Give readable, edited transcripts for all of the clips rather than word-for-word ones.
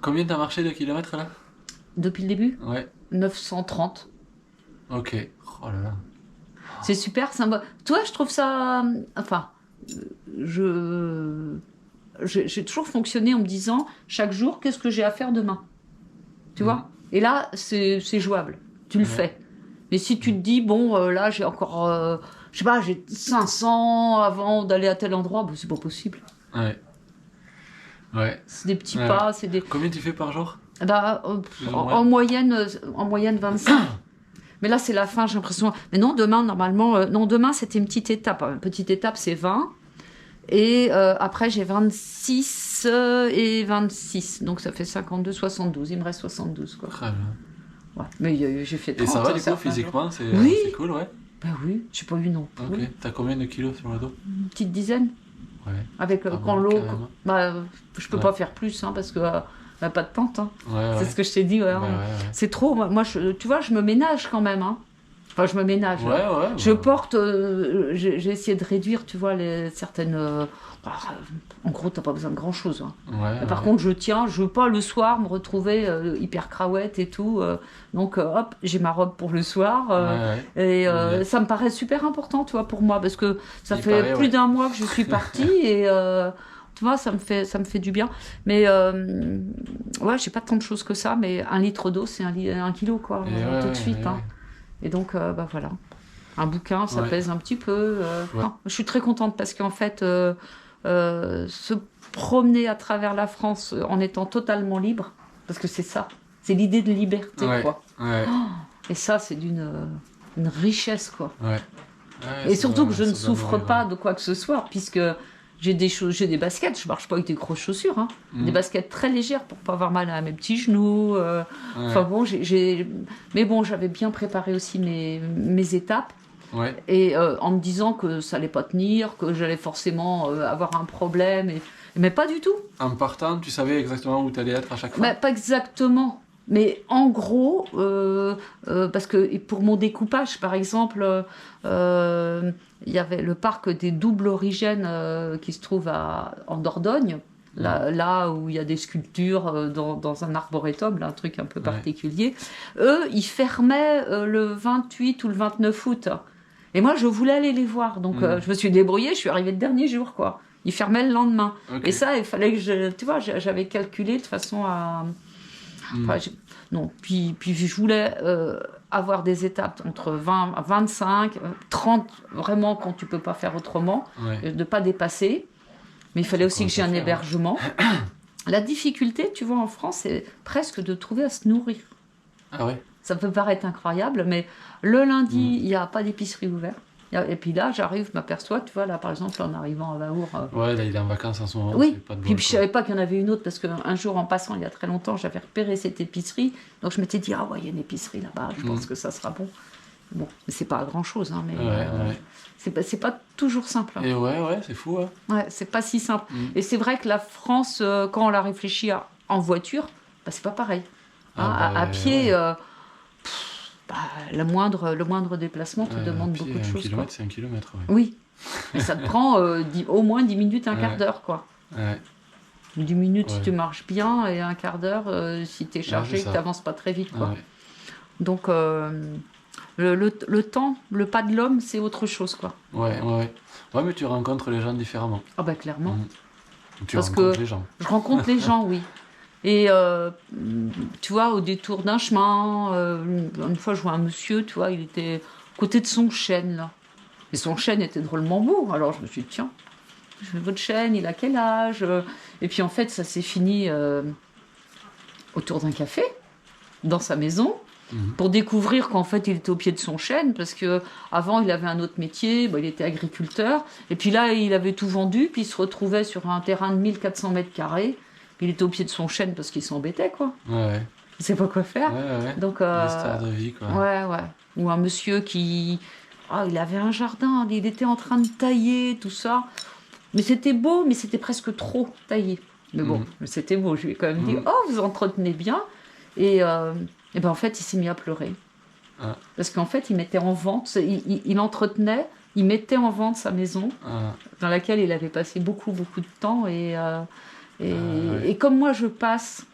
Combien t'as marché de kilomètres là? Depuis le début, Ouais. 930. Ok. Oh là là. C'est super sympa. Toi, je trouve ça... Enfin, je... J'ai toujours fonctionné en me disant, chaque jour, qu'est-ce que j'ai à faire demain? Tu vois? Et là, c'est jouable. Tu le fais. Mais si tu te dis, bon, là, j'ai encore... je sais pas, j'ai 500 avant d'aller à tel endroit, bah, c'est pas possible. Ouais. Ouais. C'est des petits Ouais. pas, c'est des... Combien tu fais par jour? Bah, Plus ou moins. en moyenne 25. Mais là, c'est la fin, j'ai l'impression. Mais non, demain, normalement... non, demain, c'était une petite étape. Une petite étape, c'est 20. Et après, j'ai 26 et 26. Donc, ça fait 52, 72. Il me reste 72, quoi. Très bien. Ouais. Mais j'ai fait 30. Et ça va du coup certains physiquement? jours. Oui. C'est cool, ouais. Ben oui, j'ai pas eu non plus. Ok. T'as combien de kilos sur le dos? Une petite dizaine. Ouais. Avec Pas quand mal, l'eau... carrément. Bah, je peux Ouais. pas faire plus, hein, parce que on a pas de pente. Hein. Ouais, C'est ce que je t'ai dit. Ouais, Ouais, ouais. C'est trop. Moi, tu vois, je me ménage quand même. Hein. Enfin, je me ménage. Ouais, ouais. Je porte... j'ai essayé de réduire, tu vois, certaines... en gros, t'as pas besoin de grand-chose. Hein. Ouais, Par contre, je veux pas le soir me retrouver hyper craouette et tout. Donc, hop, j'ai ma robe pour le soir. Et Ouais. ça me paraît super important, tu vois, pour moi, parce que ça Il fait paraît, plus ouais. d'un mois que je suis partie et tu vois, ça me fait du bien. Mais ouais, j'ai pas tant de choses que ça, mais 1 litre d'eau, c'est 1 kilo, quoi, Et tout de suite. ouais. Hein. Et donc, bah voilà. Un bouquin, ça Ouais. pèse un petit peu. Ouais. Non, je suis très contente parce qu'en fait, se promener à travers la France en étant totalement libre, parce que c'est ça, c'est l'idée de liberté, Ouais. quoi. Ouais. Et ça, c'est une richesse, quoi. Ouais. Et surtout que je ne souffre pas de quoi que ce soit, puisque j'ai des baskets, je marche pas avec des grosses chaussures, hein. Des baskets très légères pour pas avoir mal à mes petits genoux. Enfin bon, mais bon, j'avais bien préparé aussi mes étapes. Ouais. Et en me disant que ça allait pas tenir, que j'allais forcément avoir un problème, mais pas du tout. En partant, tu savais exactement où tu allais être à chaque fois? Bah, pas exactement. Mais en gros, parce que pour mon découpage, par exemple, il y avait le parc des doubles origènes qui se trouve en Dordogne, là où il y a des sculptures dans un arboretum, là, un truc un peu particulier. Eux, ils fermaient le 28 ou le 29 août. Et moi, je voulais aller les voir. Donc, je me suis débrouillée, je suis arrivée le dernier jour, quoi. Ils fermaient le lendemain. Ok. Et ça, il fallait que tu vois, j'avais calculé de façon à... Enfin, non, puis je voulais avoir des étapes entre 20, 25, 30, vraiment quand tu peux pas faire autrement, de ne pas dépasser. Mais il fallait aussi que j'ai un hébergement. La difficulté, tu vois, en France, c'est presque de trouver à se nourrir. Ah ouais? Ça peut paraître incroyable, mais le lundi, il n'y a pas d'épicerie ouverte. Et puis là, j'arrive, je m'aperçois, tu vois, là, par exemple, en arrivant à Vaour... Ouais, là, il est en vacances en ce moment. Oui, c'est pas de puis bol, je quoi. savais pas qu'il y en avait une autre, parce qu'un jour, en passant, il y a très longtemps, j'avais repéré cette épicerie. Donc je m'étais dit, ah ouais, il y a une épicerie là-bas, je pense que ça sera bon. Bon, mais c'est pas grand-chose, hein, mais Ouais. c'est pas toujours simple. Hein. Et ouais, c'est fou, hein. Ouais, c'est pas si simple. Et c'est vrai que la France, quand on la réfléchit en voiture, bah, c'est pas pareil. Hein, à pied... le moindre déplacement te demande beaucoup de choses. Kilomètre, c'est 1 kilomètre. Ouais. Oui, et ça te prend au moins 10 minutes, un quart d'heure, quoi. Ouais. 10 minutes si tu marches bien, et un quart d'heure si tu es chargé et que tu n'avances pas très vite, quoi. Ouais. Donc, le temps, le pas de l'homme, c'est autre chose, quoi. Ouais, mais tu rencontres les gens différemment. Ah bah clairement. Tu Parce rencontres que les gens. je rencontre les gens, oui. Et tu vois, au détour d'un chemin, une fois je vois un monsieur, tu vois, il était à côté de son chêne, là. Et son chêne était drôlement beau. Alors je me suis dit, tiens, votre chêne, il a quel âge? Et puis en fait, ça s'est fini autour d'un café, dans sa maison, pour découvrir qu'en fait, il était au pied de son chêne, parce que avant il avait un autre métier, il était agriculteur. Et puis là, il avait tout vendu, puis il se retrouvait sur un terrain de 1400 mètres carrés. Il était au pied de son chêne parce qu'il s'embêtait, quoi. Ouais. Il sait pas quoi faire. Ouais. Donc, l'histoire de vie, quoi. Ouais. Ou un monsieur qui... il avait un jardin, il était en train de tailler, tout ça. Mais c'était beau, mais c'était presque trop taillé. Mais bon, c'était beau. Je lui ai quand même dit, vous entretenez bien. Et ben en fait, il s'est mis à pleurer. Parce qu'en fait, il mettait en vente, il entretenait, il mettait en vente sa maison, dans laquelle il avait passé beaucoup de temps. Et comme moi, je passe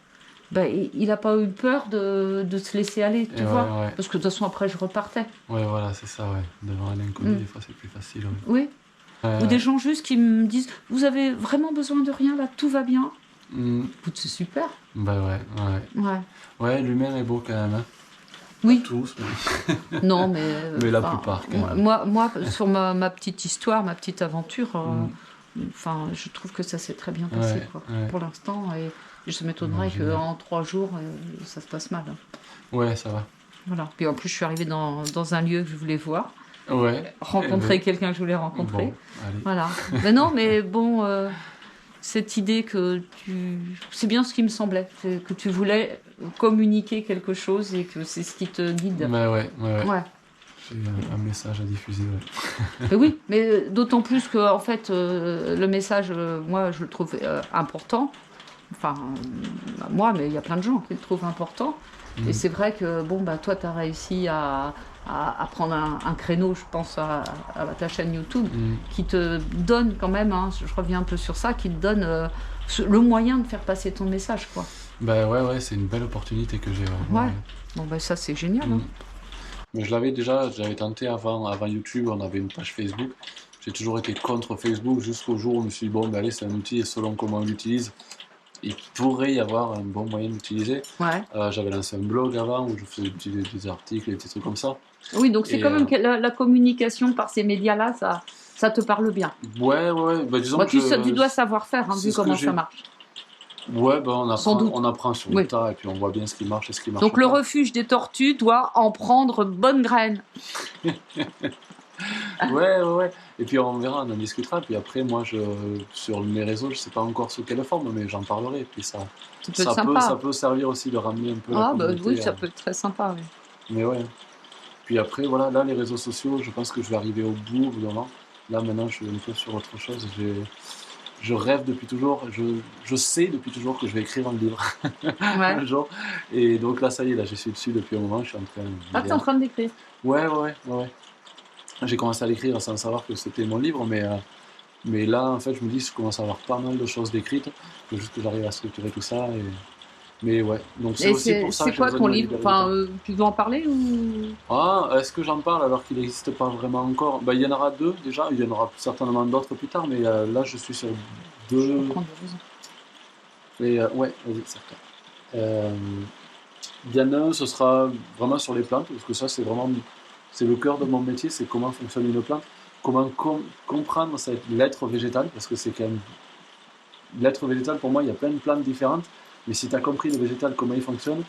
il n'a pas eu peur de se laisser aller, tu Et vois. ouais. Parce que de toute façon, après, je repartais. Ouais, voilà, c'est ça, ouais. Devant un inconnu, Mm. des fois, c'est plus facile, ouais. Oui. Ou Euh, des gens juste qui me disent, vous avez vraiment besoin de rien, là, tout va bien. Écoute, c'est super. Bah ouais. Ouais. Ouais, l'humain est beau quand même, hein. Oui. Pas tous, mais... Non, mais... Mais la plupart, quand même. Moi, sur ma petite histoire, ma petite aventure, je trouve que ça s'est très bien passé, quoi, pour l'instant. Et je m'étonnerais qu'en 3 jours, ça se passe mal. Hein. Ouais, ça va. Voilà. Puis en plus, je suis arrivée dans un lieu que je voulais voir. Ouais. Rencontrer quelqu'un que je voulais rencontrer. Bon, allez. Voilà. Mais non, mais bon, cette idée que c'est bien ce qui me semblait, que tu voulais communiquer quelque chose et que c'est ce qui te guide. Bah ouais. Ouais. J'ai un message à diffuser, ouais. Mais oui, mais d'autant plus que en fait, le message, moi, je le trouve important. Enfin, moi, mais il y a plein de gens qui le trouvent important. Et c'est vrai que, toi, tu as réussi à prendre un créneau, je pense, à ta chaîne YouTube, qui te donne quand même, hein, je reviens un peu sur ça, qui te donne le moyen de faire passer ton message, quoi. Bah ouais, c'est une belle opportunité que j'ai. Ouais. Bon, ça, c'est génial. Hein. Mais j'avais tenté avant YouTube, on avait une page Facebook. J'ai toujours été contre Facebook jusqu'au jour où je me suis dit, allez, c'est un outil et selon comment on l'utilise, il pourrait y avoir un bon moyen d'utiliser. Ouais. J'avais lancé un blog avant où je faisais des articles et des trucs comme ça. Oui, donc c'est quand même la communication par ces médias-là, ça te parle bien. Ouais. Bah, disons que tu dois savoir faire, hein, vu comment ça marche. Ouais, on apprend sur le tas et puis on voit bien ce qui marche et ce qui marche donc pas. Le refuge des tortues doit en prendre bonne graine. Ouais. Et puis on verra, on en discutera. Puis après, moi, sur mes réseaux, je sais pas encore sous quelle forme, mais j'en parlerai. Puis ça peut servir aussi de ramener un peu la communauté. Oui, ça peut être très sympa. Oui. Mais ouais. Puis après, voilà, là, les réseaux sociaux, je pense que je vais arriver au bout d'un moment. Là, maintenant, je suis un peu sur autre chose. Je rêve depuis toujours, je sais depuis toujours que je vais écrire un livre un jour. Et donc là, ça y est, là, je suis dessus depuis un moment. Je suis en train t'es en train d'écrire? Ouais. J'ai commencé à l'écrire sans savoir que c'était mon livre, mais là, en fait, je me dis, je commence à avoir pas mal de choses décrites. Il faut juste que j'arrive à structurer tout ça. Mais ouais, donc c'est aussi pour ça que c'est quoi ton livre? Tu veux en parler ou... Est-ce que j'en parle alors qu'il n'existe pas vraiment encore? Il y en aura 2 déjà, il y en aura certainement d'autres plus tard, mais là je suis sur 2. Je vais prendre Et ouais, vas-y, certain. Il y en a un, ce sera vraiment sur les plantes, parce que ça c'est le cœur de mon métier, c'est comment fonctionne une plante, comment comprendre l'être végétal, parce que c'est quand même... L'être végétal, pour moi, il y a plein de plantes différentes. Mais si tu as compris le végétal, comment il fonctionne,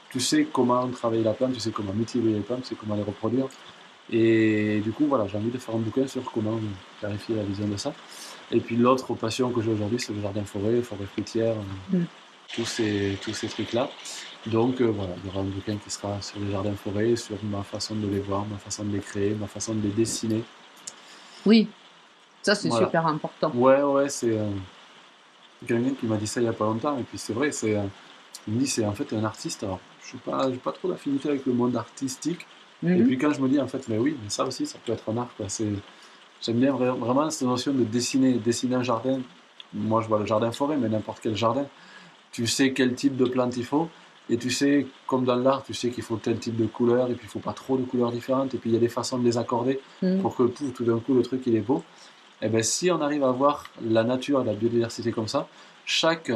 tu sais comment travailler la plante, tu sais comment multiplier les plantes, tu sais comment les reproduire. Et du coup, voilà, j'ai envie de faire un bouquin sur comment clarifier la vision de ça. Et puis l'autre passion que j'ai aujourd'hui, c'est le jardin-forêt, forêt fruitière, tous ces trucs-là. Donc voilà, il y aura un bouquin qui sera sur les jardins-forêts, sur ma façon de les voir, ma façon de les créer, ma façon de les dessiner. Oui, ça c'est super important. Ouais, c'est... quelqu'un qui m'a dit ça il n'y a pas longtemps, et puis c'est vrai, il me dit c'est en fait un artiste. Alors, je n'ai pas trop d'affinité avec le monde artistique, et puis quand je me dis en fait, mais oui, mais ça aussi, ça peut être un art, quoi. J'aime bien vraiment cette notion de dessiner un jardin. Moi, je vois le jardin-forêt, mais n'importe quel jardin. Tu sais quel type de plante il faut, et tu sais, comme dans l'art, tu sais qu'il faut tel type de couleur, et puis il ne faut pas trop de couleurs différentes, et puis il y a des façons de les accorder pour que tout d'un coup, le truc, il est beau. Et bien, si on arrive à voir la nature et la biodiversité comme ça, chaque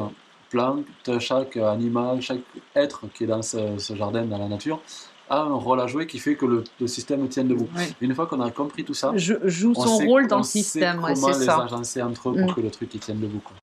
plante, chaque animal, chaque être qui est dans ce jardin, dans la nature, a un rôle à jouer qui fait que le système tienne debout. Oui. Une fois qu'on a compris tout ça, joue son rôle dans le système. On sait comment les agencer entre eux pour que le truc tienne debout, quoi.